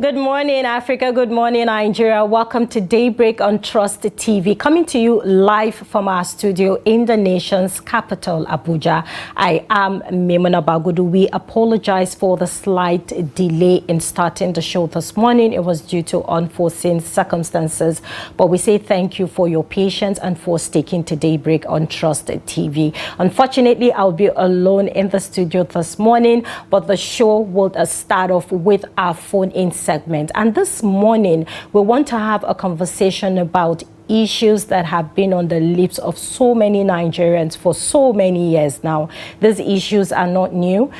Good morning, Africa. Good morning, Nigeria. Welcome to Daybreak on Trust TV, coming to you live from our studio in the nation's capital, Abuja. I am Maimuna Bagudu. We apologize for the slight delay in starting the show this morning. It was due to unforeseen circumstances, but we say thank you for your patience and for sticking to Daybreak on Trust TV. Unfortunately, I'll be alone in the studio this morning, but the show will start off with our phone-in segment. And this morning, we want to have a conversation about issues that have been on the lips of so many Nigerians for so many years now. These issues are not new,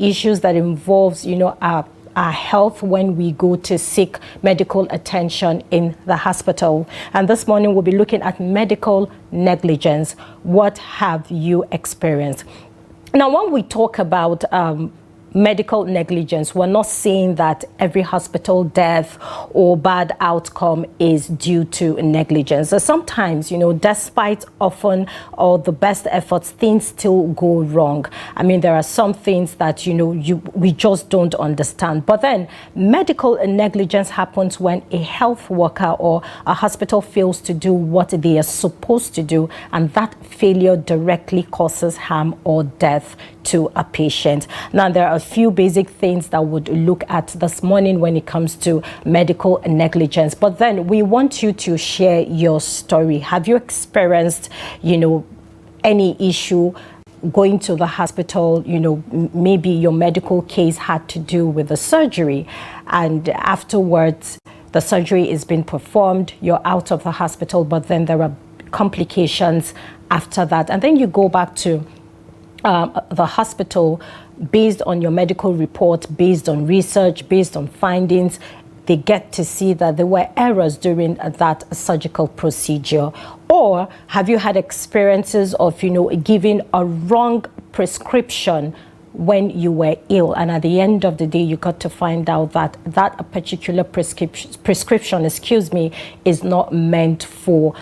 issues that involves, our health when we go to seek medical attention in the hospital. And this morning, we'll be looking at medical negligence. What have you experienced? Now, when we talk about medical negligence, we're not saying that every hospital death or bad outcome is due to negligence. So sometimes, despite often or the best efforts, things still go wrong. I mean, there are some things that, we just don't understand. But then medical negligence happens when a health worker or a hospital fails to do what they are supposed to do, and that failure directly causes harm or death to a patient. Now, there are a few basic things that would look at this morning when it comes to medical negligence. But then we want you to share your story. Have you experienced, any issue going to the hospital? Maybe your medical case had to do with the surgery, and afterwards the surgery is being performed, you're out of the hospital, but then there are complications after that. And then you go back to the hospital based on your medical report, based on research, based on findings. They get to see that there were errors during that surgical procedure. Or have you had experiences of, giving a wrong prescription when you were ill, and at the end of the day you got to find out that a particular prescription is not meant for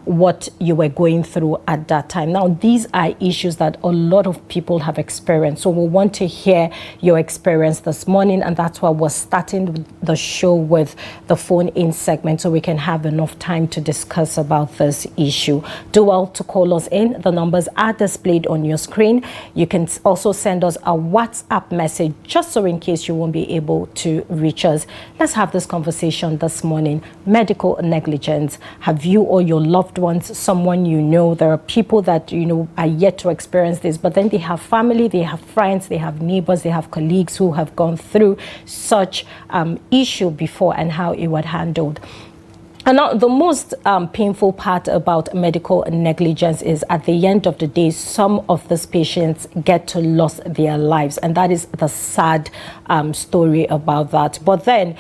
what you were going through at that time. Now, these are issues that a lot of people have experienced, so we want to hear your experience this morning, and that's why we're starting the show with the phone-in segment, so we can have enough time to discuss about this issue. Do well to call us in. The numbers are displayed on your screen. You can also send us a WhatsApp message, just so in case you won't be able to reach us. Let's have this conversation this morning. Medical negligence. Have you or your loved ones, someone there are people that are yet to experience this, but then they have family, they have friends, they have neighbors, they have colleagues who have gone through such issue before, and how it was handled. And now the most painful part about medical negligence is at the end of the day, some of these patients get to lose their lives. And that is the sad story about that. But then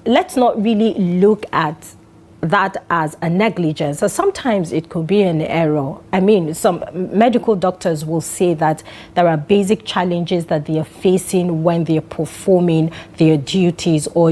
let's not really look at that as a negligence. So sometimes it could be an error. I mean, some medical doctors will say that there are basic challenges that they are facing when they are performing their duties, or,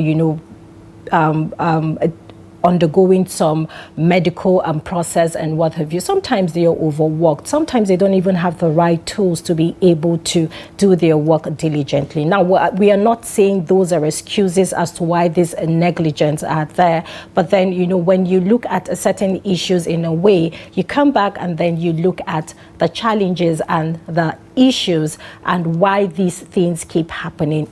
undergoing some medical process and what have you. Sometimes they are overworked. Sometimes they don't even have the right tools to be able to do their work diligently. Now, we are not saying those are excuses as to why these negligence are there. But then, when you look at certain issues in a way, you come back and then you look at the challenges and the issues and why these things keep happening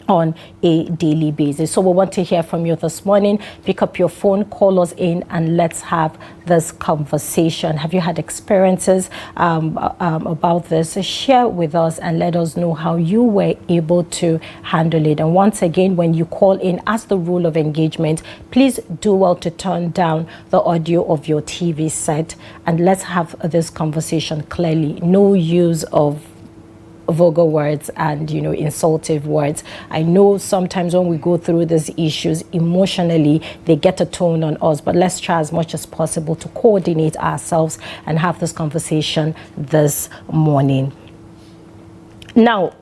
on a daily basis. So we want to hear from you this morning. Pick up your phone, call us in, and let's have this conversation. Have you had experiences about this? Share with us and let us know how you were able to handle it. And once again, when you call in, as the rule of engagement, please do well to turn down the audio of your TV set, and let's have this conversation clearly. No use of vulgar words and insultive words. I know sometimes when we go through these issues emotionally, they get a tone on us, but let's try as much as possible to coordinate ourselves and have this conversation this morning. Now,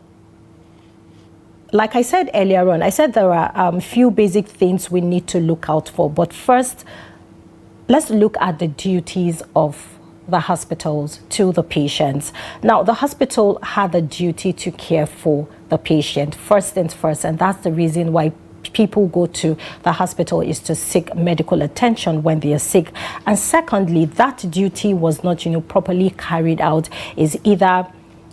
like I said earlier on, I said there are a few basic things we need to look out for, but first let's look at the duties of the hospitals to the patients. Now, the hospital had a duty to care for the patient first things first, and that's the reason why people go to the hospital is to seek medical attention when they are sick. And secondly, that duty was not, properly carried out. Is either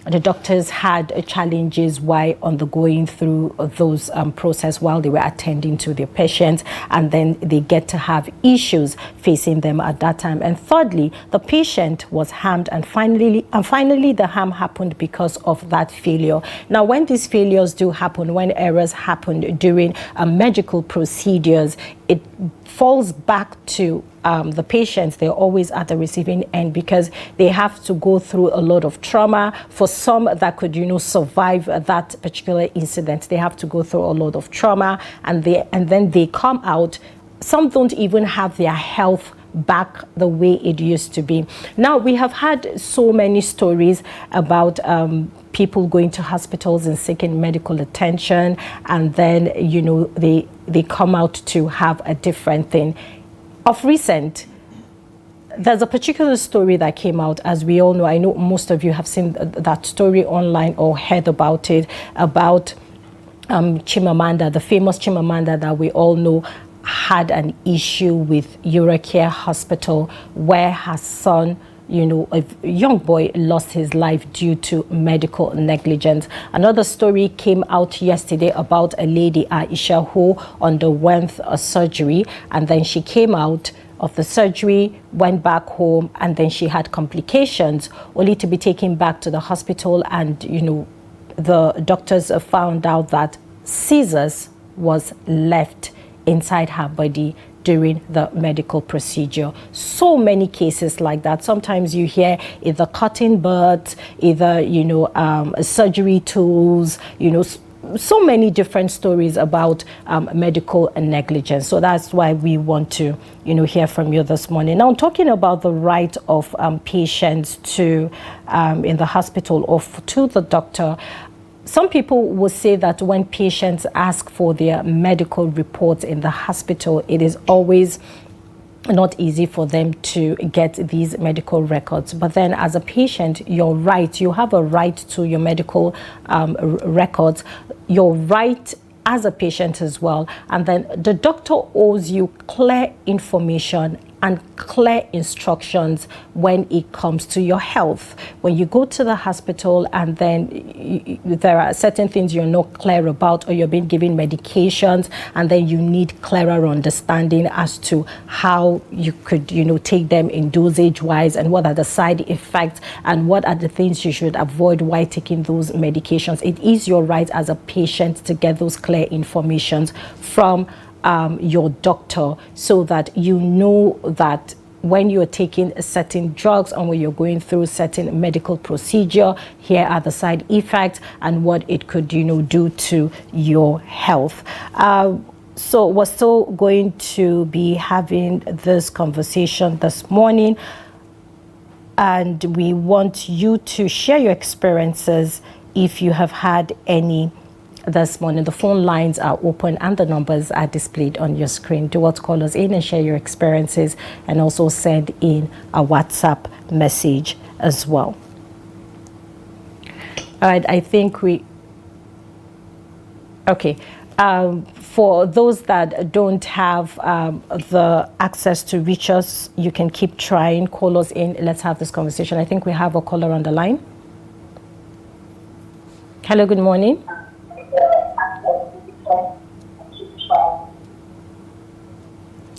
the doctors had challenges while undergoing through those process while they were attending to their patients, and then they get to have issues facing them at that time. And thirdly, the patient was harmed, and finally the harm happened because of that failure. Now, when these failures do happen, when errors happen during medical procedures, it falls back to the patients. They're always at the receiving end because they have to go through a lot of trauma. For some that could, survive that particular incident, they have to go through a lot of trauma, and then they come out. Some don't even have their health back the way it used to be. Now, we have had so many stories about people going to hospitals and seeking medical attention, and then, they come out to have a different thing. Of recent, there's a particular story that came out, as we all know. I know most of you have seen that story online or heard about it, about Chimamanda, the famous Chimamanda that we all know, had an issue with Eurocare Hospital where her son, a young boy, lost his life due to medical negligence. Another story came out yesterday about a lady, Aisha, who underwent a surgery, and then she came out of the surgery, went back home, and then she had complications, only to be taken back to the hospital. And, the doctors found out that scissors was left inside her body during the medical procedure. So many cases like that. Sometimes you hear either cutting birds, either, surgery tools, so many different stories about medical negligence. So that's why we want to, hear from you this morning. Now, talking about the right of patients to, in the hospital or to the doctor, some people will say that when patients ask for their medical reports in the hospital, it is always not easy for them to get these medical records. But then as a patient, you have a right to your medical records, your right as a patient as well. And then the doctor owes you clear information and clear instructions when it comes to your health. When you go to the hospital and then there are certain things you're not clear about, or you're being given medications, and then you need clearer understanding as to how you could, take them in dosage wise, and what are the side effects, and what are the things you should avoid while taking those medications. It is your right as a patient to get those clear informations from your doctor, so that you know that when you're taking certain drugs and when you're going through certain medical procedure, here are the side effects and what it could, do to your health. So we're still going to be having this conversation this morning, and we want you to share your experiences if you have had any this morning. The phone lines are open and the numbers are displayed on your screen. Do what, call us in and share your experiences, and also send in a WhatsApp message as well. All right, I think okay. For those that don't have the access to reach us, you can keep trying. Call us in. Let's have this conversation. I think we have a caller on the line. Hello, good morning.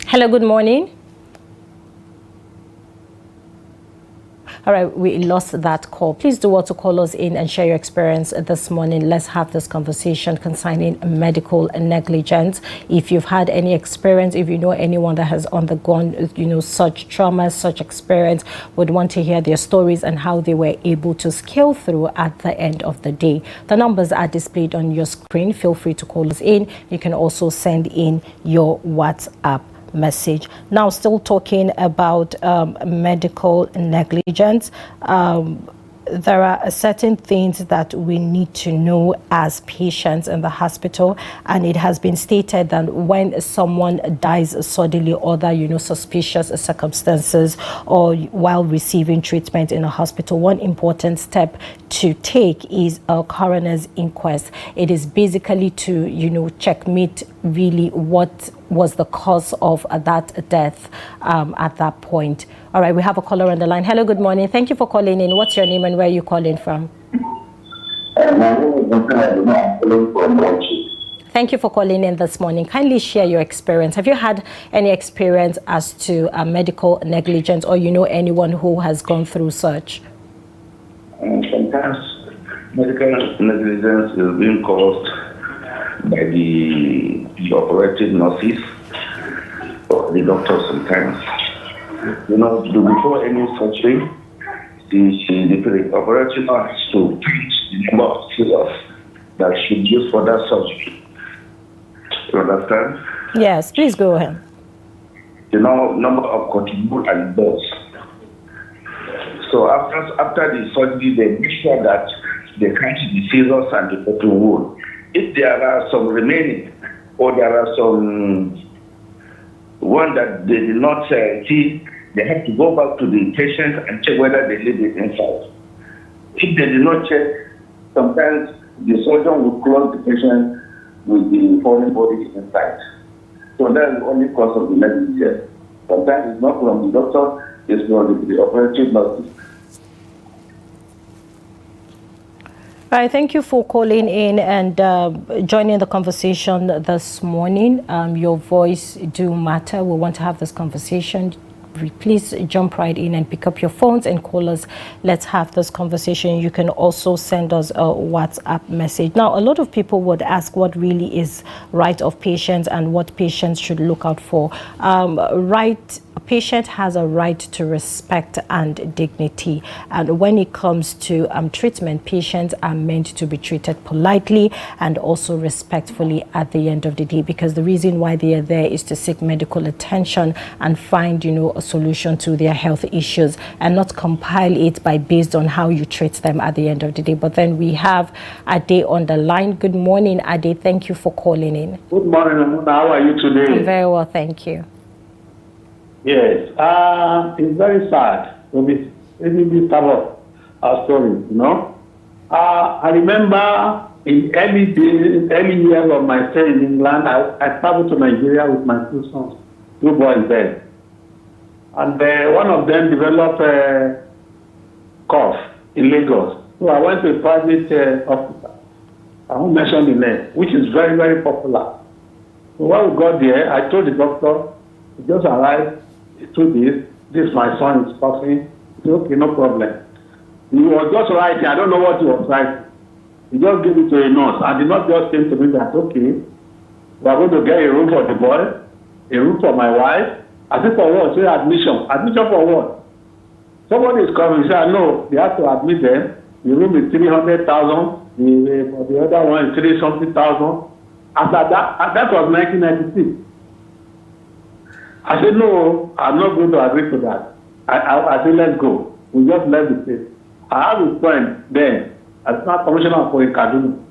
Hello, good morning. All right, we lost that call. Please do want to call us in and share your experience this morning. Let's have this conversation concerning medical negligence. If you've had any experience, if you know anyone that has undergone, such trauma, such experience, would want to hear their stories and how they were able to scale through at the end of the day. The numbers are displayed on your screen. Feel free to call us in. You can also send in your WhatsApp message. Now, still talking about medical negligence, there are certain things that we need to know as patients in the hospital, and it has been stated that when someone dies suddenly, or that suspicious circumstances, or while receiving treatment in a hospital, one important step to take is a coroner's inquest. It is basically to, checkmate really what was the cause of that death at that point. All right, we have a caller on the line. Hello, good morning. Thank you for calling in. What's your name and where are you calling from? Thank you for calling in this morning. Kindly share your experience. Have you had any experience as to medical negligence, or anyone who has gone through such? Sometimes medical negligence is being caused by the operative nurses or the doctors sometimes. Before any surgery, the operative nurse has to treat the number of scissors that should be used for that surgery. You understand? Yes, please go ahead. Number of tinubu and doors. So after the surgery, they make sure that they catch the scissors and the cotton wool. If there are some remaining, or there are some one that they did not see, they have to go back to the patient and check whether they leave it inside. If they did not check, sometimes the surgeon will close the patient with the foreign body inside. So that is the only cause of the negligence. Sometimes it's not from the doctor, it's from the operative nurse. All right, thank you for calling in and joining the conversation this morning. Your voice do matter. We want to have this conversation. Please jump right in and pick up your phones and call us. Let's have this conversation. You can also send us a WhatsApp message. Now, a lot of people would ask what really is right of patients and what patients should look out for. A patient has a right to respect and dignity. And when it comes to treatment, patients are meant to be treated politely and also respectfully at the end of the day, because the reason why they are there is to seek medical attention and find, a solution to their health issues, and not compile it based on how you treat them at the end of the day. But then we have Ade on the line. Good morning, Ade. Thank you for calling in. Good morning, Maimuna. How are you today? I'm very well, thank you. Yes, it's very sad to be this type of story, I remember in early years of my stay in England, I traveled to Nigeria with my two sons, two boys there. And one of them developed a cough in Lagos. So I went to a private hospital. I won't mention the name, which is very, very popular. So when we got there, I told the doctor, he just arrived, he told this my son is coughing. He said, okay, no problem. He was just writing, I don't know what he was writing. He just gave it to a nurse, and the nurse just came to me that, okay, we are going to get a room for the boy, a room for my wife. I said, for what? He said, admission. Admission for what? Somebody is coming. He said, no, they have to admit them. The room is 300,000. For the other one is 3-something thousand. After that was 1996. I said, no, I'm not going to agree to that. I said, let's go. We just left the place. I have a friend there, Assistant Commissioner for Kaduna.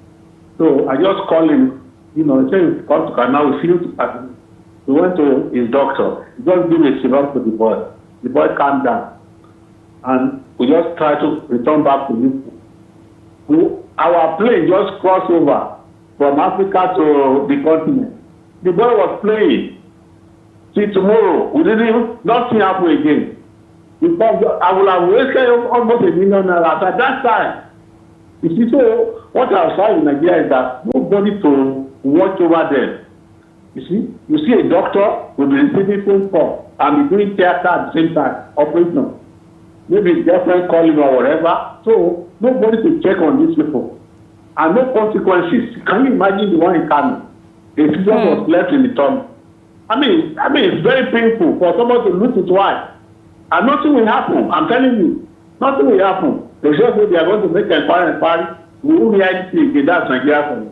So I just called him, he said, come to Kaduna, we feel to Kaduna. We went to his doctor. He just gave a syrup to the boy. The boy calmed down. And we just tried to return back to Liverpool. Our plane just crossed over from Africa to the continent. The boy was playing. See, tomorrow, nothing happen again. Because I will have wasted almost $1 million at that time. You see, so what I saw in Nigeria is that nobody to watch over them. You see a doctor will be receiving phone call and be doing theater at the same time, operation. Maybe his girlfriend call him or whatever. So nobody to check on these people. And no consequences. Can you imagine the one in Kano? The scissors was left in the tummy. I mean, it's very painful for someone to lose his wife. And nothing will happen. I'm telling you, nothing will happen. They just say they are going to make inquiry. We won't hear anything again. That's Nigeria for me.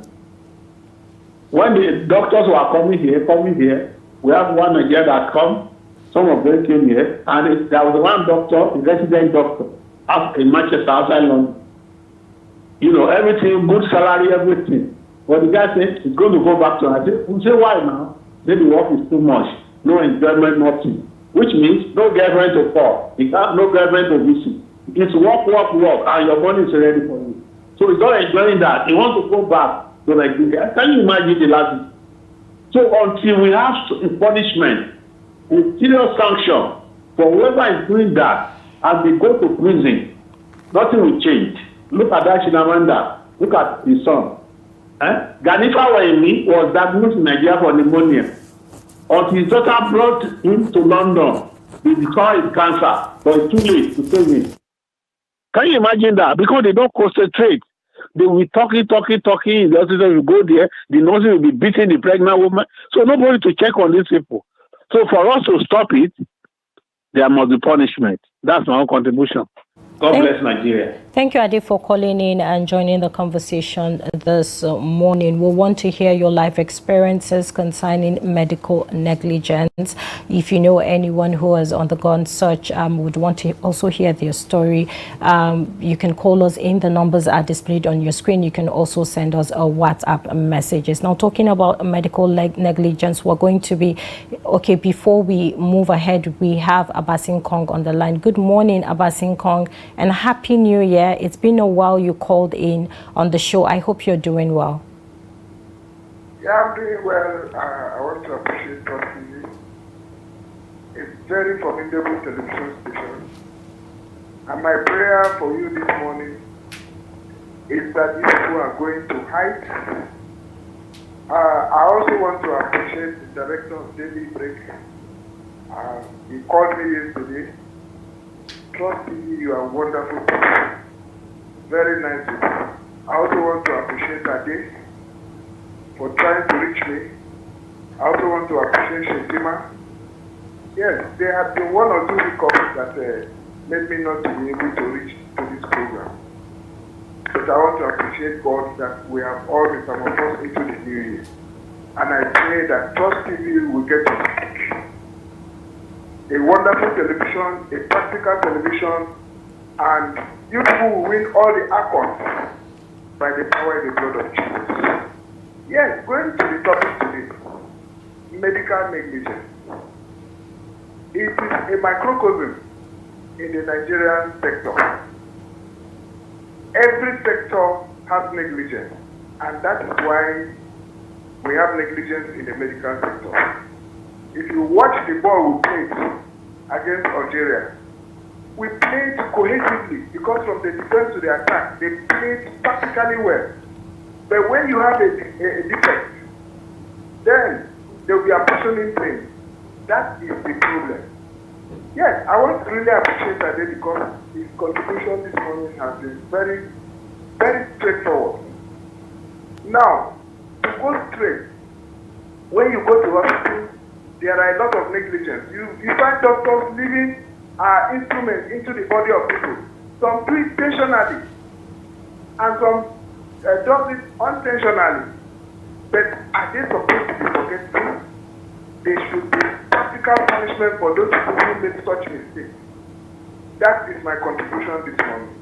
When the doctors were coming here, we have one Nigeria that come. Some of them came here, and there was one doctor, a resident doctor, up in Manchester, outside London. Everything, good salary, everything. But the guy said he's going to go back to her. We say, why now? Then the work is too much. No enjoyment, nothing. Which means no girlfriend to call. No girlfriend to visit. It's work, and your money is ready for you. So he's not enjoying that. He wants to go back to Nigeria. Can you imagine the last? So until we have punishment, a serious sanction for whoever is doing that, and they go to prison, nothing will change. Look at that Shinamanda. Look at his son. Ganifa Waimi was diagnosed in Nigeria for pneumonia. Until his daughter brought him to London, he discovered his cancer, but it's too late to save him. Can you imagine that? Because they don't concentrate. They will be talking. The hospital will go there. The nurses will be beating the pregnant woman. So nobody to check on these people. So for us to stop it, there must be punishment. That's my own contribution. God bless Nigeria. Thank you, Ade, for calling in and joining the conversation this morning. We want to hear your life experiences concerning medical negligence. If you know anyone who has undergone such, would want to also hear their story, you can call us in. The numbers are displayed on your screen. You can also send us a WhatsApp messages. Now, talking about medical negligence, we're going to be, okay, before we move ahead, we have Abasin Kong on the line. Good morning, Abasin Kong, and Happy New Year. It's been a while you called in on the show. I hope you're doing well. Yeah, I'm doing well. I want to appreciate Trust TV. It's very formidable television station. And my prayer for you this morning is that these people are going to heights. I also want to appreciate the director of Daybreak. He called me yesterday. Trust me, you are wonderful people. Very nice people. I also want to appreciate Ade for trying to reach me. I also want to appreciate Shetima. Yes, there have been one or two hiccups that made me not to be able to reach to this program. But I want to appreciate God that we have all metamorphosed into the new year. And I pray that Trust TV will get to speak. A wonderful television, a practical television, and you people will win all the accolades by the power and the blood of Jesus. Yes, going to the topic today, medical negligence. It is a microcosm in the Nigerian sector. Every sector has negligence, and that is why we have negligence in the medical sector. If you watch the ball we played against Algeria, we played cohesively because from the defense to the attack, they played practically well. But when you have a defect, then there will be apportioning things. That is the problem. Yes, I want to really appreciate that because his contribution this morning has been very, very straightforward. Now, to go straight, when you go to hospital, there are a lot of negligence. You find doctors leaving instruments into the body of people. Some do it intentionally, and some does it unintentionally. But are they supposed to be forgetful? There should be practical punishment for those people who make such mistakes. That is my contribution this morning.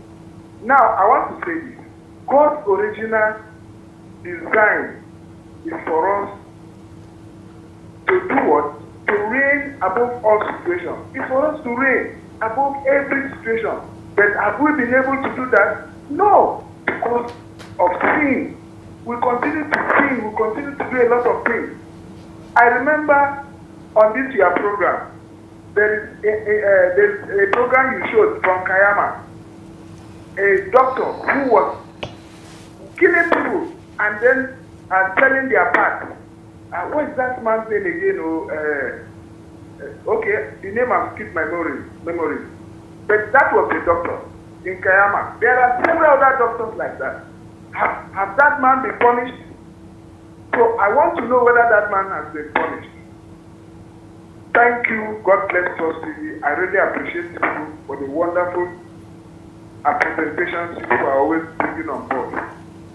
Now, I want to say this. God's original design is for us to do what? To reign above all situations. It's for us to reign above every situation. But have we been able to do that? No, because of sin. We continue to sin. We continue to do a lot of things. I remember on this year program, there is a program you showed from Kayama. A doctor who was killing people and then selling their parts. What is that man's name again? Okay, the name has skipped my memory. But that was a doctor in Kayama. There are several other doctors like that. Have that man been punished? So I want to know whether that man has been punished. Thank you. God bless Trust TV. I really appreciate you for the wonderful presentations you are always bringing on board.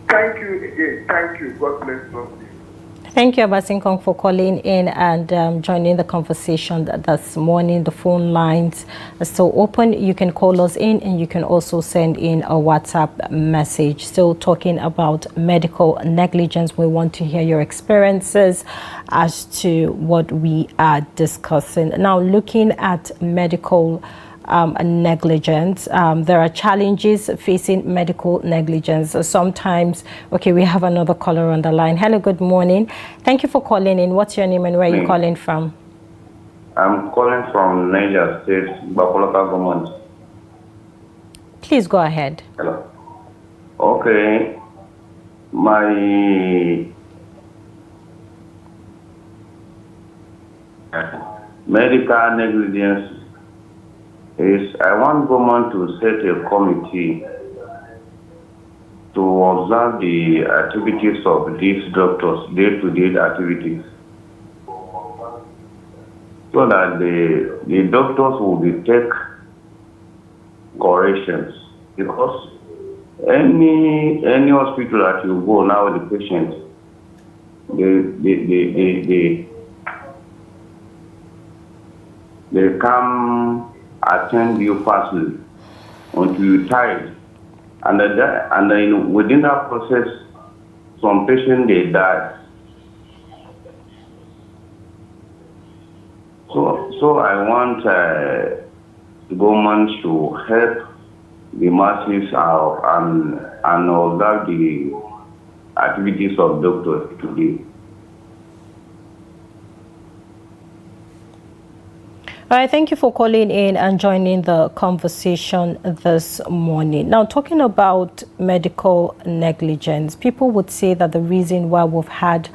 Thank you again. Thank you. God bless Trust TV. Thank you, Abasin Kong, for calling in and joining the conversation this morning. The phone lines are still open. You can call us in and you can also send in a WhatsApp message. Still talking about medical negligence. We want to hear your experiences as to what we are discussing. Now, looking at medical negligence. There are challenges facing medical negligence. Sometimes, okay, we have another caller on the line. Hello, good morning. Thank you for calling in. What's your name and where are you calling from? I'm calling from Niger State, Bakolaka government. Please go ahead. Hello. Okay. My medical negligence is I want government to set a committee to observe the activities of these doctors, day-to-day activities, so that the doctors will be take corrections, because any hospital that you go now with the patient, they come attend you personally until you tired, and then within that process, some patients they die. So I want government to help the masses out and observe the activities of doctors today. All right, thank you for calling in and joining the conversation this morning. Now, talking about medical negligence, people would say that the reason why we've had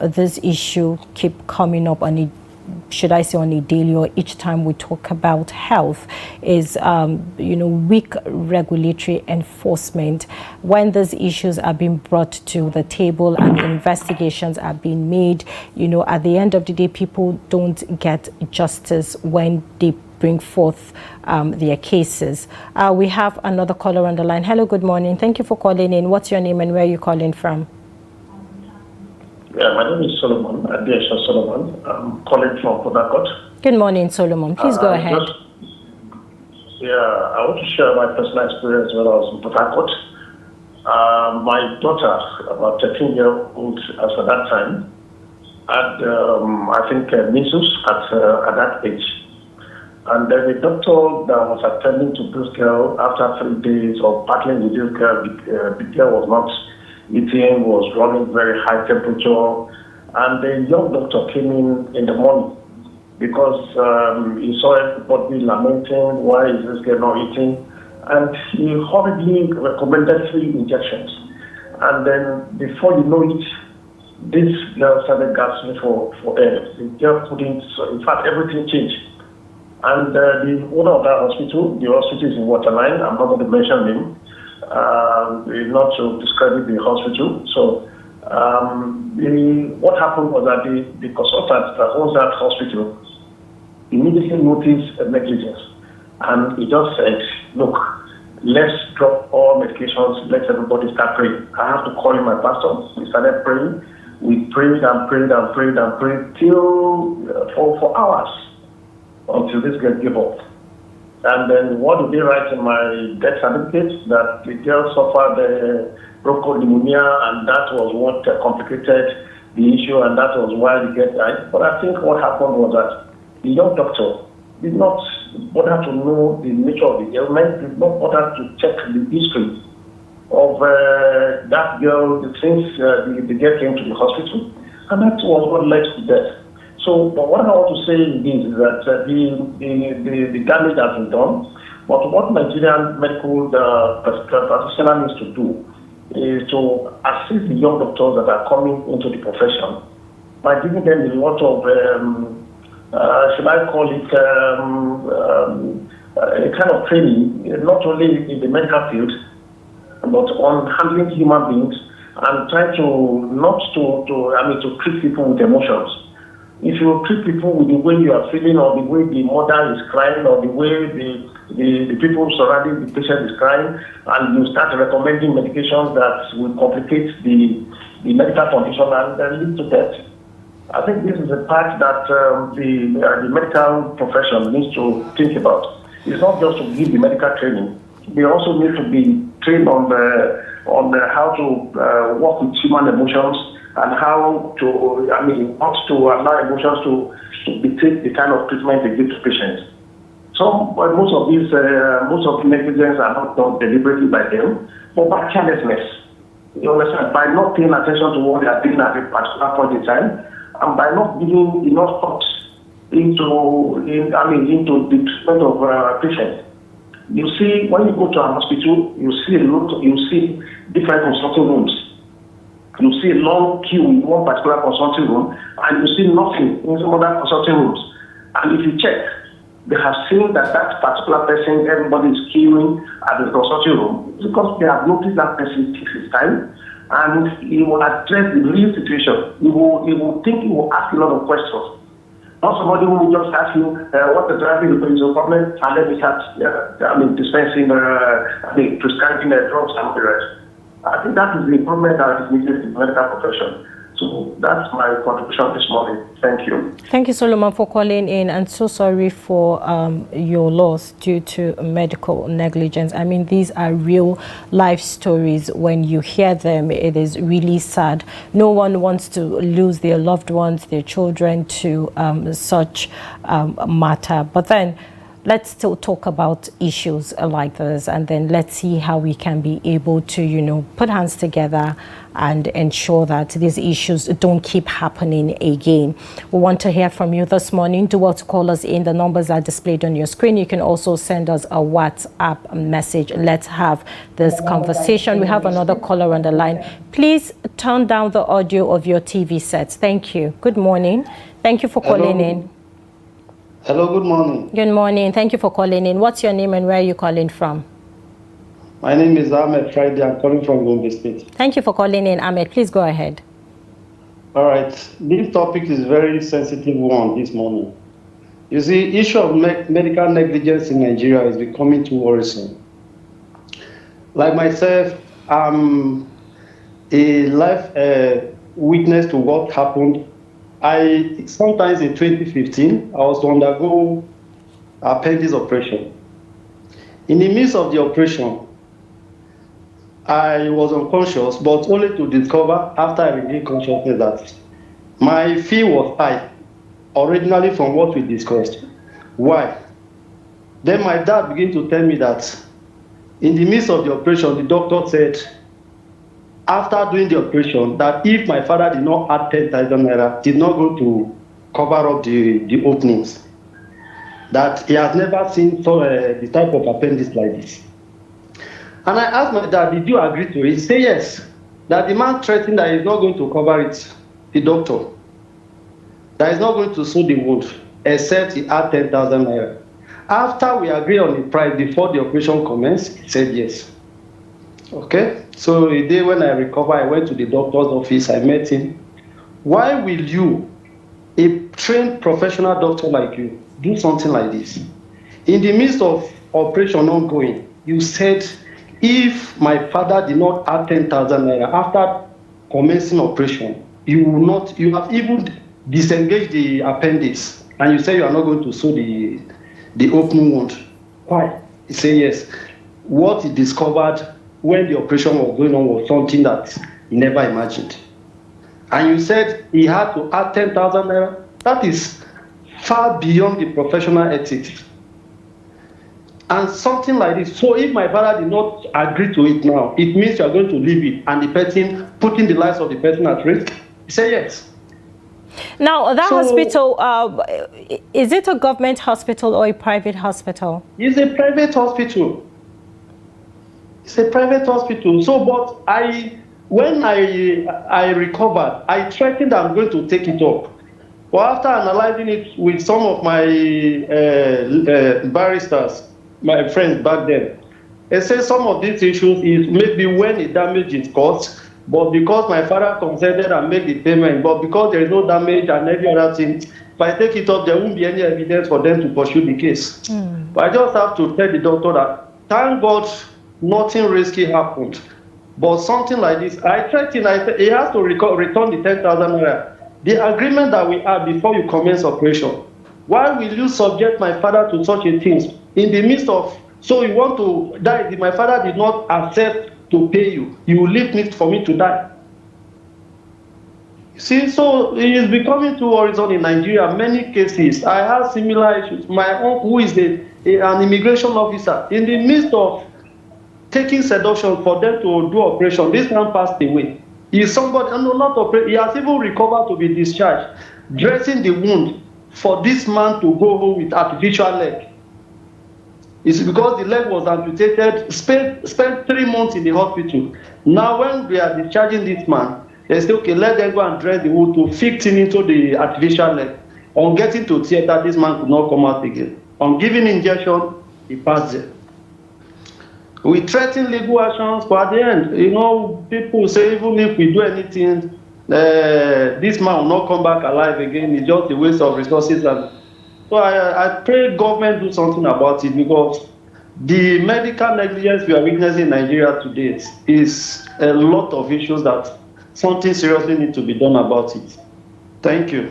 this issue keep coming up on should I say on a daily or each time we talk about health is, weak regulatory enforcement. When these issues are being brought to the table and investigations are being made, at the end of the day, people don't get justice when they bring forth their cases. We have another caller on the line. Hello, good morning. Thank you for calling in. What's your name and where are you calling from? Yeah, my name is Solomon, Adesha Solomon. I'm calling from Port Harcourt. Good morning, Solomon. Please go ahead. I want to share my personal experience when I was in Port Harcourt. My daughter, about 13-year-old as at that time, had, I think, measles at that age. And then the doctor that was attending to this girl after 3 days of battling with this girl, the girl was not eating, was running very high temperature, and the young doctor came in the morning because he saw everybody lamenting, why is this girl not eating, and he hurriedly recommended 3 injections. And then before you know it, this girl started gasping for air. The girl couldn't, in fact, everything changed. And the owner of that hospital, the hospital is in Waterline, I'm not going to mention him, not to discredit the hospital. So what happened was that the consultant that owns that hospital immediately noticed a negligence, and he just said, look, let's drop all medications, let everybody start praying. I have to call in my pastor. We started praying. We prayed and prayed and prayed and prayed till for hours until this girl gave up. And then what did they write in my death certificate? That the girl suffered bronchial pneumonia, and that was what complicated the issue, and that was why the girl died. But I think what happened was that the young doctor did not bother to know the nature of the ailment, did not bother to check the history of that girl since the girl came to the hospital, and that was what led to death. So, but what I want to say is that the damage has been done, but what Nigerian medical practitioner needs to do is to assist the young doctors that are coming into the profession by giving them a lot of, should I call it, a kind of training, not only in the medical field, but on handling human beings and trying to not to treat people with emotions. If you treat people with the way you are feeling, or the way the mother is crying, or the way the people surrounding the patient is crying, and you start recommending medications that will complicate the medical condition and lead to death. I think this is a part that the medical profession needs to think about. It's not just to give the medical training. They also need to be trained on how to work with human emotions, and how to, not to allow emotions to dictate the kind of treatment they give to patients. most of negligence are not done deliberately by them, but by carelessness. You understand? By not paying attention to what they are doing at a particular point in time, and by not giving enough thought into the treatment of patients. You see, when you go to a hospital, you see different consulting rooms. You see a long queue in one particular consulting room, and you see nothing in some other consulting rooms. And if you check, they have seen that particular person, everybody is queuing at the consulting room because they have noticed that person takes his time, and he will address the real situation. He will ask a lot of questions. Not somebody who will just ask you what the driving is a problem, and then we start dispensing, prescribing drugs and the rest. I think that is the improvement that is needed in the medical profession. So that's my contribution this morning. Thank you. Thank you, Solomon, for calling in, and so sorry for your loss due to medical negligence. I mean, these are real life stories. When you hear them, it is really sad. No one wants to lose their loved ones, their children to such matter. But then let's still talk about issues like this, and then let's see how we can be able to, put hands together and ensure that these issues don't keep happening again. We want to hear from you this morning. Do well to call us in. The numbers are displayed on your screen. You can also send us a WhatsApp message. Let's have this conversation. We have another caller on the line. Please turn down the audio of your TV sets. Thank you. Good morning. Thank you for calling in. Hello, good morning. Good morning. Thank you for calling in. What's your name and where are you calling from? My name is Ahmed Friday. I'm calling from Gombe State. Thank you for calling in, Ahmed. Please go ahead. All right. This topic is very sensitive one this morning. You see, issue of medical negligence in Nigeria is becoming too worrisome. Like myself, I'm a life witness to what happened. Sometimes in 2015, I was to undergo appendix operation. In the midst of the operation, I was unconscious, but only to discover after I regained consciousness that my fee was high, originally from what we discussed. Why? Then my dad began to tell me that in the midst of the operation, the doctor said, after doing the operation, that if my father did not add 10,000 naira, he's not going to cover up the openings. That he has never seen the type of appendix like this. And I asked my dad, did you agree to it? He said yes. That the man threatened that he's not going to cover it, the doctor. That he's not going to sew the wound, except he add 10,000 naira. After we agreed on the price before the operation commenced, he said yes. Okay? So a day when I recovered, I went to the doctor's office, I met him. Why will you, a trained professional doctor like you, do something like this? In the midst of operation ongoing, you said, if my father did not add 10,000 naira after commencing operation, you have even disengaged the appendix, and you say you are not going to sew the opening wound. Why? He said yes. What he discovered when the operation was going on was something that he never imagined. And you said he had to add 10,000 naira. That is far beyond the professional ethics. And something like this. So if my father did not agree to it now, it means you are going to leave it and the person, putting the lives of the person at risk? He said yes. Now, that hospital, is it a government hospital or a private hospital? It's a private hospital. It's a private hospital. So, but when I recovered, I threatened I'm going to take it up. But after analyzing it with some of my barristers, my friends back then, they say some of these issues is maybe when the damage is caused, but because my father consented and made the payment, but because there is no damage and every other thing, if I take it up, there won't be any evidence for them to pursue the case. But I just have to tell the doctor that, thank God, nothing risky happened. But something like this, I threatened, I said, he has to return the 10,000 naira. The agreement that we had before you commence operation. Why will you subject my father to such a thing? In the midst of, so you want to die, if my father did not accept to pay you, you will leave me for me to die. See, so it is becoming too worrisome in Nigeria. Many cases, I have similar issues. My uncle, who is an immigration officer in the midst of taking seduction for them to do operation. This man passed away. He is somebody, and a lot of, he has even recovered to be discharged, dressing the wound for this man to go home with artificial leg. It's because the leg was amputated, spent 3 months in the hospital. Now when we are discharging this man, they say, okay, let them go and dress the wound to fix him into the artificial leg. On getting to theater, this man could not come out again. On giving injection, he passed it. We threaten legal actions, but at the end, you know, people say even if we do anything, this man will not come back alive again. It's just a waste of resources. And so I pray government do something about it, because the medical negligence we are witnessing in Nigeria today is a lot of issues that something seriously needs to be done about it. Thank you.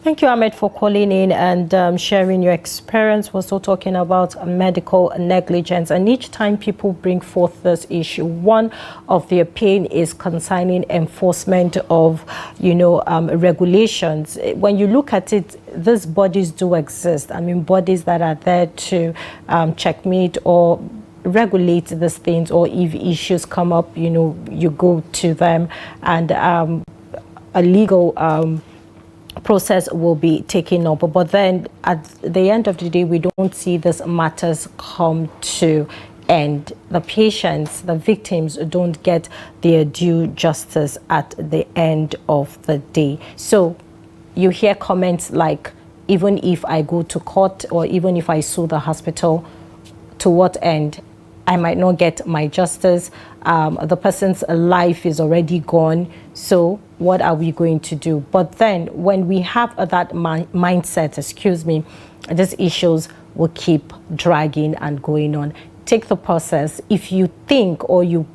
Thank you, Ahmed, for calling in and sharing your experience. We're also talking about medical negligence. And each time people bring forth this issue, one of their pain is concerning enforcement of, regulations. When you look at it, these bodies do exist. I mean, bodies that are there to checkmate or regulate these things, or if issues come up, you go to them, and a legal process will be taken up. But then at the end of the day, we don't see these matters come to end. The patients, the victims, don't get their due justice at the end of the day. So you hear comments like, even if I go to court or even if I sue the hospital, to what end? I might not get my justice. The person's life is already gone. So what are we going to do? But then when we have that mindset, these issues will keep dragging and going on. Take the process. If you think, or you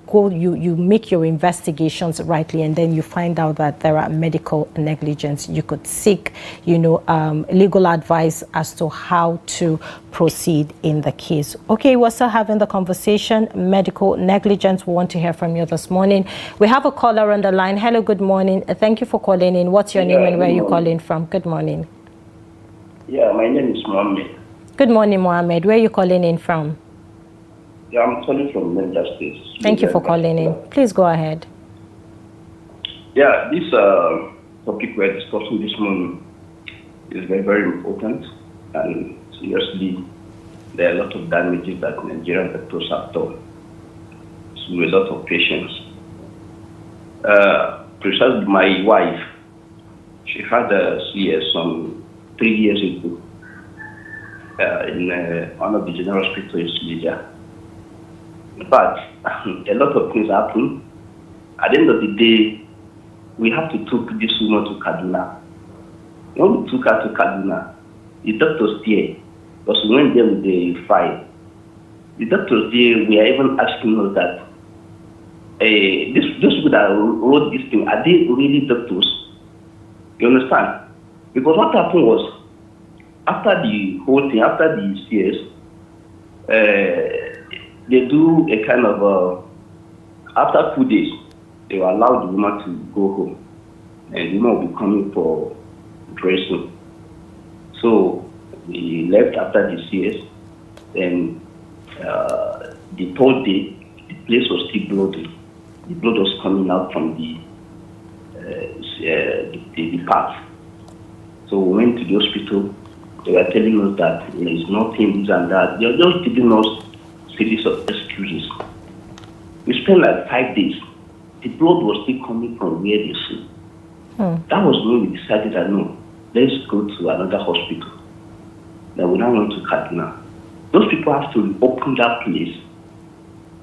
make your investigations rightly, and then you find out that there are medical negligence, you could seek, legal advice as to how to proceed in the case. Okay, we're still having the conversation, medical negligence. We want to hear from you this morning. We have a caller on the line. Hello, good morning. Thank you for calling in. What's your name and where are you calling from? Good morning. Yeah, my name is Mohammed. Good morning, Mohammed. Where are you calling in from? Yeah, I'm calling from Niger State. Thank you for calling in. Please go ahead. Yeah, this topic we're discussing this morning is very, very important. And seriously, there are a lot of damages that Nigerian doctors have done to a lot of patients. Precisely, my wife, she had a CS some 3 years ago in one of the general hospitals in Nigeria. But a lot of things happen. At the end of the day, we have to take this woman to Kaduna. When we took her to Kaduna, the doctors there, because we went there with the file, the doctors there were even asking us that those people that wrote this thing, are they really doctors? You understand? Because what happened was, after the whole thing, after the CS, they do a kind of, after 2 days, they will allow the woman to go home. And the woman will be coming for dressing. So we left after the CS. Then the third day, the place was still bloody. The blood was coming out from the path. So we went to the hospital. They were telling us that there is nothing, this and that. They were just giving us series of excuses. We spent like 5 days. The blood was still coming from where they see. That was when we decided that no, let's go to another hospital. Then we now went to Kaduna. Those people have to open that place,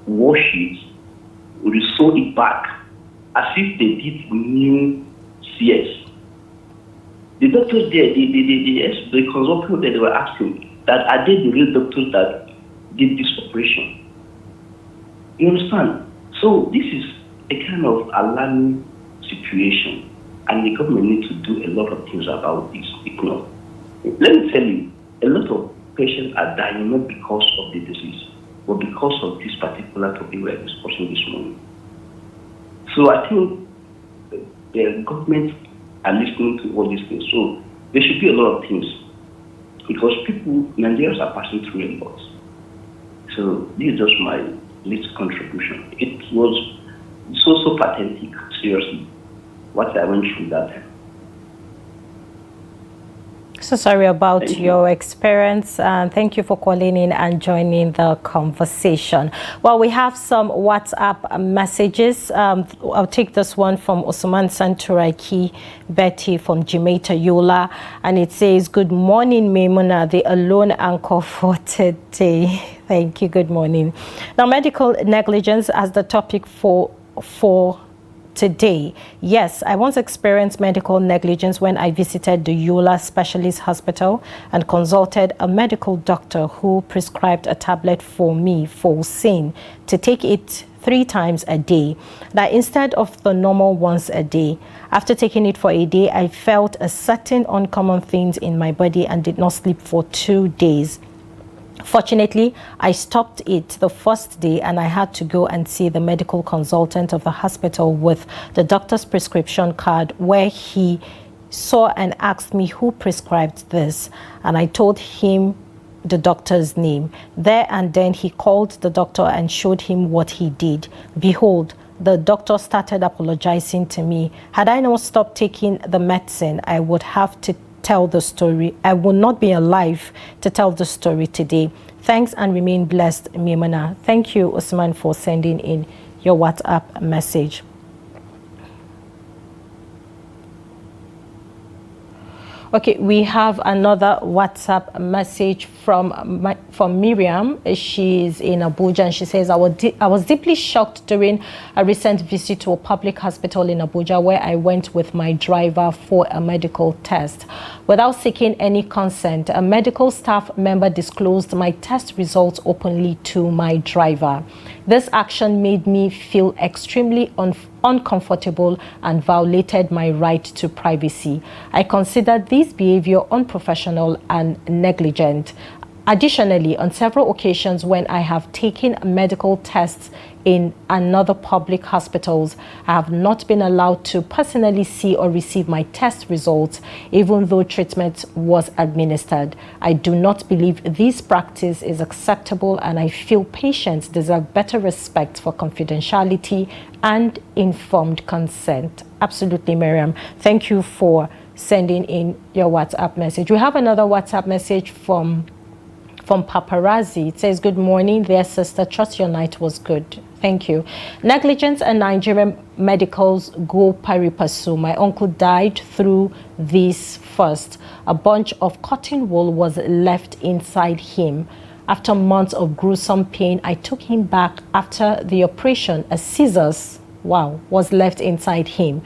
wash it, resew it back, as if they did new CS. The doctors there, the consultants there, they were asking that are they the real doctors that did this operation? You understand? So this is a kind of alarming situation, and the government needs to do a lot of things about this. Let me tell you, a lot of patients are dying not because of the disease, but because of this particular topic we are discussing this morning. So I think the government are listening to all these things. So there should be a lot of things. because Nigerians are passing through a lot. So this is just my little contribution. It was so pathetic, seriously, what I went through that time. So sorry about your experience, and thank you for calling in and joining the conversation. Well, we have some WhatsApp messages. I'll take this one from Osman Santuraki Betty from Jamaica Yola, and it says, "Good morning, Maimuna, the alone anchor for today." Thank you. Good morning. Now, medical negligence as the topic for today. Yes, I once experienced medical negligence when I visited the Yola Specialist Hospital and consulted a medical doctor who prescribed a tablet for me, Folsin, to take it 3 times a day, that instead of the normal once a day. After taking it for a day, I felt a certain uncommon things in my body and did not sleep for 2 days. Fortunately, I stopped it the first day and I had to go and see the medical consultant of the hospital with the doctor's prescription card, where he saw and asked me who prescribed this. And I told him the doctor's name. There and then he called the doctor and showed him what he did. Behold, the doctor started apologizing to me. Had I not stopped taking the medicine, I would have to tell the story. I will not be alive to tell the story today. Thanks and remain blessed, Maimuna. Thank you, Usman, for sending in your WhatsApp message. Okay, we have another WhatsApp message from Miriam. She's in Abuja, and she says, I was deeply shocked during a recent visit to a public hospital in Abuja, where I went with my driver for a medical test. Without seeking any consent, a medical staff member disclosed my test results openly to my driver. This action made me feel extremely uncomfortable and violated my right to privacy. I consider this behavior unprofessional and negligent. Additionally, on several occasions when I have taken medical tests in another public hospitals, I have not been allowed to personally see or receive my test results, even though treatment was administered. I do not believe this practice is acceptable, and I feel patients deserve better respect for confidentiality and informed consent. Absolutely, Miriam. Thank you for sending in your WhatsApp message. We have another WhatsApp message from Paparazzi. It says, "Good morning, dear sister. Trust your night was good." Thank you. Negligence and Nigerian medicals go pari passu. My uncle died through this first. A bunch of cotton wool was left inside him. After months of gruesome pain, I took him back after the operation. A scissors, was left inside him.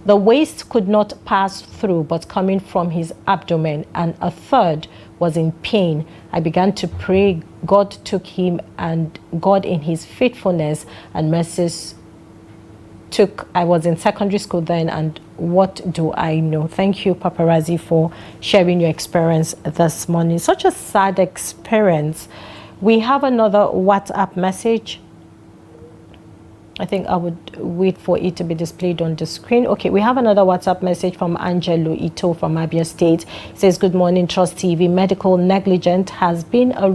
The waste could not pass through, but coming from his abdomen, and a third was in pain. I began to pray. God took him, and God in his faithfulness and mercies I was in secondary school then, and what do I know? Thank you, Paparazzi, for sharing your experience this morning. Such a sad experience. We have another WhatsApp message. I think I would wait for it to be displayed on the screen. Okay, we have another WhatsApp message from Angelo Ito from Abia State. It says, "Good morning, Trust TV. Medical negligence has been a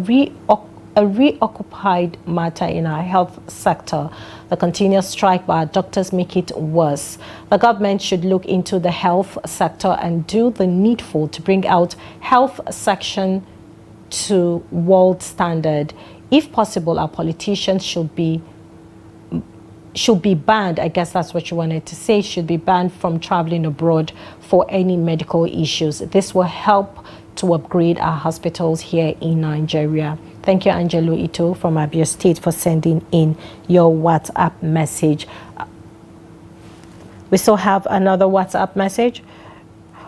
reoccupied matter in our health sector. The continuous strike by our doctors make it worse. The government should look into the health sector and do the needful to bring out health section to world standard. If possible, our politicians should be banned," I guess that's what you wanted to say, "should be banned from traveling abroad for any medical issues. This will help to upgrade our hospitals here in Nigeria." Thank you, Angelo Ito from Abia State, for sending in your WhatsApp message. We still have another WhatsApp message.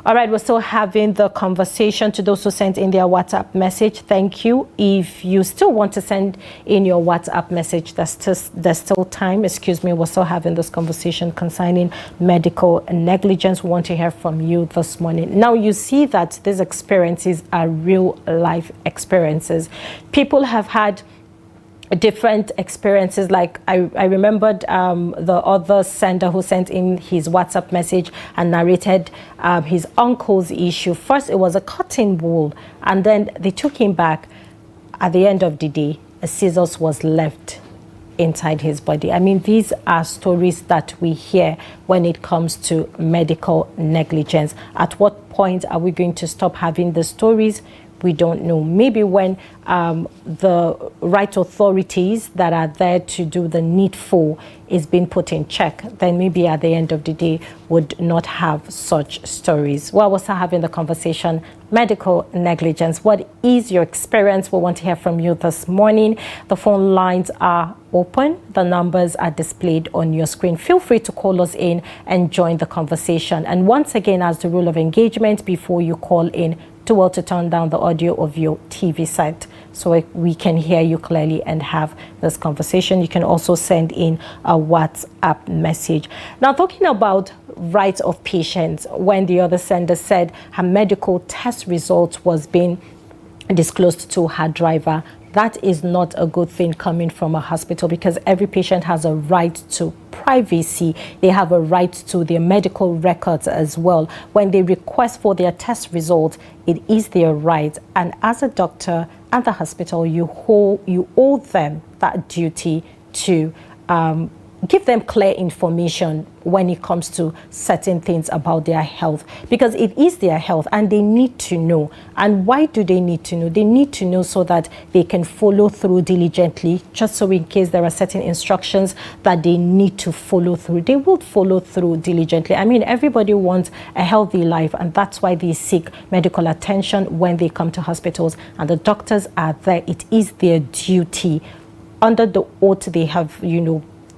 All right, we're still having the conversation. To those who sent in their WhatsApp message, thank you. If you still want to send in your WhatsApp message, there's still time. Excuse me, we're still having this conversation concerning medical negligence. We want to hear from you this morning. Now, you see that these experiences are real life experiences. People have had different experiences. Like I remembered the other sender who sent in his WhatsApp message and narrated his uncle's issue. First, it was a cotton wool, and then they took him back. At the end of the day, a scissors was left inside his body. I mean, these are stories that we hear when it comes to medical negligence. At what point are we going to stop having the stories? We don't know. Maybe when the right authorities that are there to do the needful is being put in check, then maybe at the end of the day would not have such stories. While we're still having the conversation, medical negligence, what is your experience? We want to hear from you this morning. The phone lines are open. The numbers are displayed on your screen. Feel free to call us in and join the conversation. And once again, as the rule of engagement, before you call in, do well to turn down the audio of your TV set so we can hear you clearly and have this conversation. You can also send in a WhatsApp message. Now, talking about rights of patients, when the other sender said her medical test results was being disclosed to her driver, that is not a good thing coming from a hospital, because every patient has a right to privacy. They have a right to their medical records as well. When they request for their test results, it is their right. And as a doctor and the hospital, you owe them that duty to give them clear information when it comes to certain things about their health, because it is their health and they need to know. And why do they need to know? They need to know so that they can follow through diligently, just so in case there are certain instructions that they need to follow through, they will follow through diligently. I mean, everybody wants a healthy life, and that's why they seek medical attention when they come to hospitals, and the doctors are there. It is their duty under the oath they have,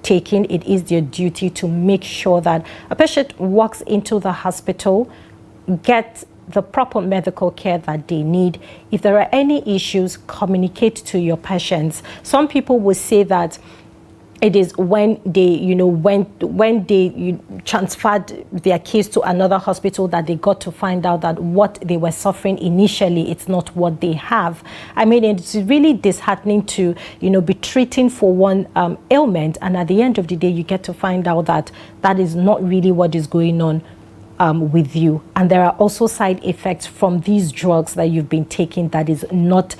taken. It is their duty to make sure that a patient walks into the hospital, gets the proper medical care that they need. If there are any issues, communicate to your patients. Some people will say that it is when they, when they transferred their case to another hospital that they got to find out that what they were suffering initially, it's not what they have. I mean, it's really disheartening to, be treating for one ailment, and at the end of the day, you get to find out that that is not really what is going on with you. And there are also side effects from these drugs that you've been taking that is not,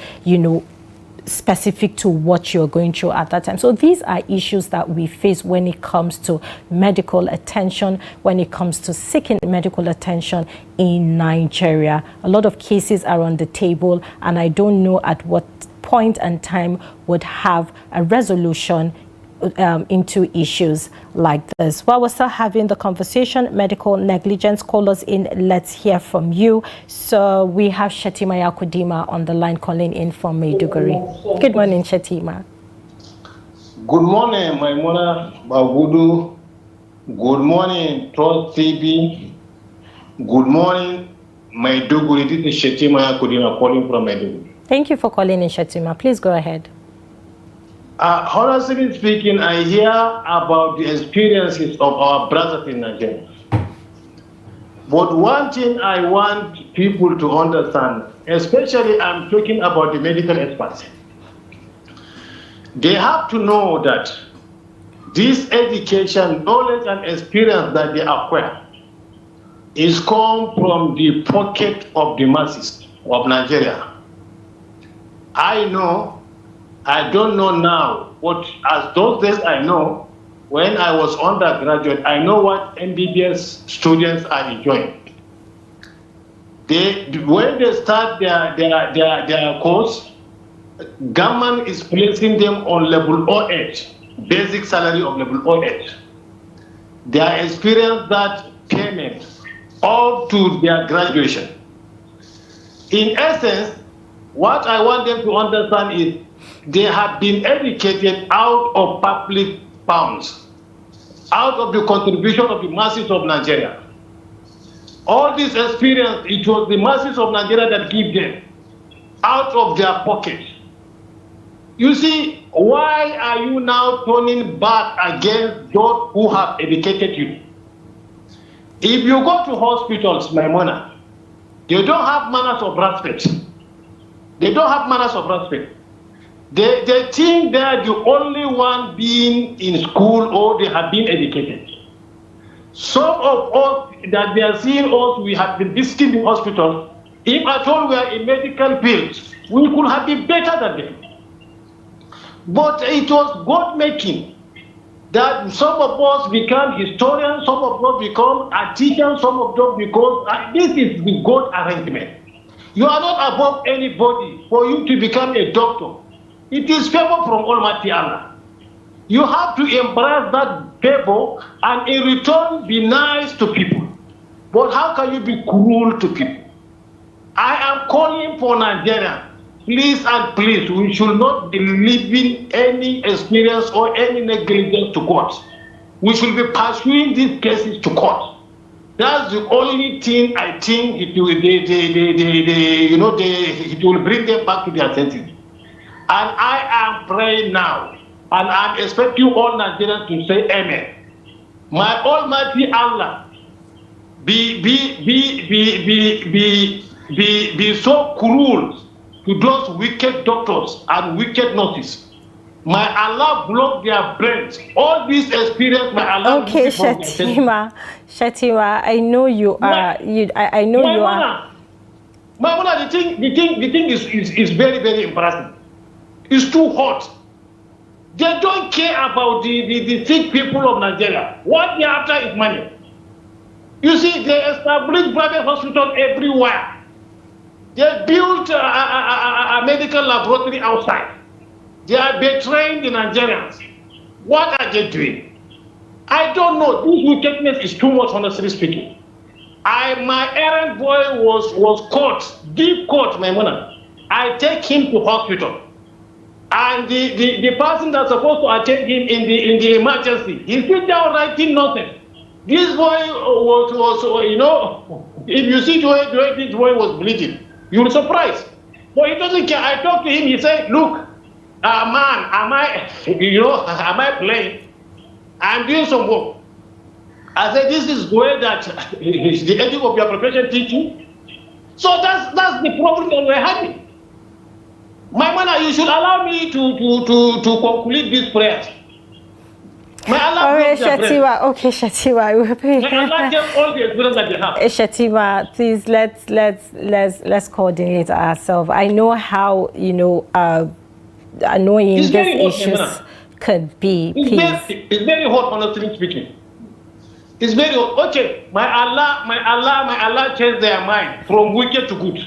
specific to what you're going through at that time. So these are issues that we face when it comes to medical attention, when it comes to seeking medical attention in Nigeria. A lot of cases are on the table, and I don't know at what point and time would have a resolution into issues like this. While we're still having the conversation, medical negligence, call us in. Let's hear from you. So we have Shetima Yakudima on the line calling in from Maiduguri. Good morning, Shetima. Good morning, Maimuna Bagudu. Good morning, Trust TV. Good morning, Maiduguri. This is Shetima Yakudima calling from Maiduguri. Thank you for calling in, Shetima. Please go ahead. Honestly speaking, I hear about the experiences of our brothers in Nigeria. But one thing I want people to understand, especially I'm talking about the medical experts, they have to know that this education, knowledge, and experience that they acquire is come from the pocket of the masses of Nigeria. I don't know now, but as those days I know, when I was undergraduate, I know what MBBS students are enjoying. When they start their course, government is placing them on level 08, basic salary of level 08. They are experiencing that payment up to their graduation. In essence, what I want them to understand is they have been educated out of public funds, out of the contribution of the masses of Nigeria. All this experience, it was the masses of Nigeria that give them out of their pocket. You see, why are you now turning back against those who have educated you? If you go to hospitals, Maimuna, they don't have manners of respect. They don't have manners of respect. They think they are the only one being in school or they have been educated. Some of us that they are seeing us, we have been visiting the hospital. If at all we are in medical fields, we could have been better than them. But it was God making that some of us become historians, some of us become artisans, some of us because this is the God arrangement. You are not above anybody for you to become a doctor. It is favor from Almighty Allah. You have to embrace that favor and in return be nice to people. But how can you be cruel to people? I am calling for Nigeria. Please and please, we should not be leaving any experience or any negligence to court. We should be pursuing these cases to court. That's the only thing I think it will, it will bring them back to their senses. And I am praying now, and I'm expecting all Nigerians to say amen. My Almighty Allah, be so cruel to those wicked doctors and wicked nurses. May Allah block their brains. All this experience, may Allah. Okay, Shatima, I know you are. I know you are. Maimuna, the thing is very, very impressive. It's too hot. They don't care about the sick people of Nigeria. What they are after is money. You see, they established private hospitals everywhere. They built a medical laboratory outside. They are betraying the Nigerians. What are they doing? I don't know. This wickedness is too much, honestly speaking. My errand boy was caught, deep caught, Maimuna. I take him to hospital. And the person that's supposed to attend him in the emergency, he's still down writing nothing. This boy was if you see the way this boy was bleeding, you'll be surprised. But he doesn't care. I talked to him, he said, look, man, am I playing? I'm doing some work. I said, this is the way that the ethic of your profession teach you. So that's the problem that we're having. Maimuna, you should allow me to conclude these prayers. May Allah okay, Shatima. Okay, Shatima. May Allah take all the experience that they have. Shatima, please let's coordinate ourselves. I know how annoying these issues could be. It's very hot, honestly speaking. It's very hot. Okay, may Allah change their mind from wicked to good.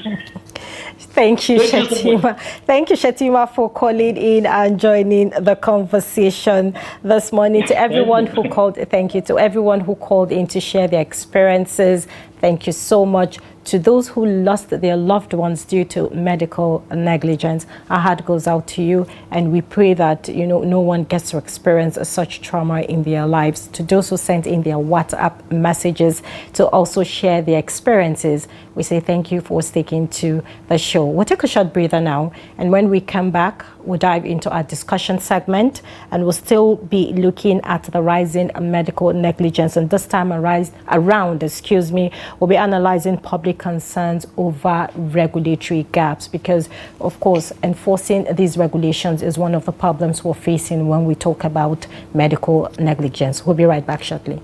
Thank you, Shatima. Thank you, Shatima, for calling in and joining the conversation this morning. To everyone who called, thank you. To everyone who called in to share their experiences, thank you so much. To those who lost their loved ones due to medical negligence, our heart goes out to you, and we pray that no one gets to experience such trauma in their lives. To those who sent in their WhatsApp messages to also share their experiences, we say thank you for sticking to the show. We'll take a short breather now, and when we come back, we'll dive into our discussion segment, and we'll still be looking at the rising medical negligence. And this time around, we'll be analyzing public concerns over regulatory gaps, because of course enforcing these regulations is one of the problems we're facing when we talk about medical negligence. We'll be right back shortly.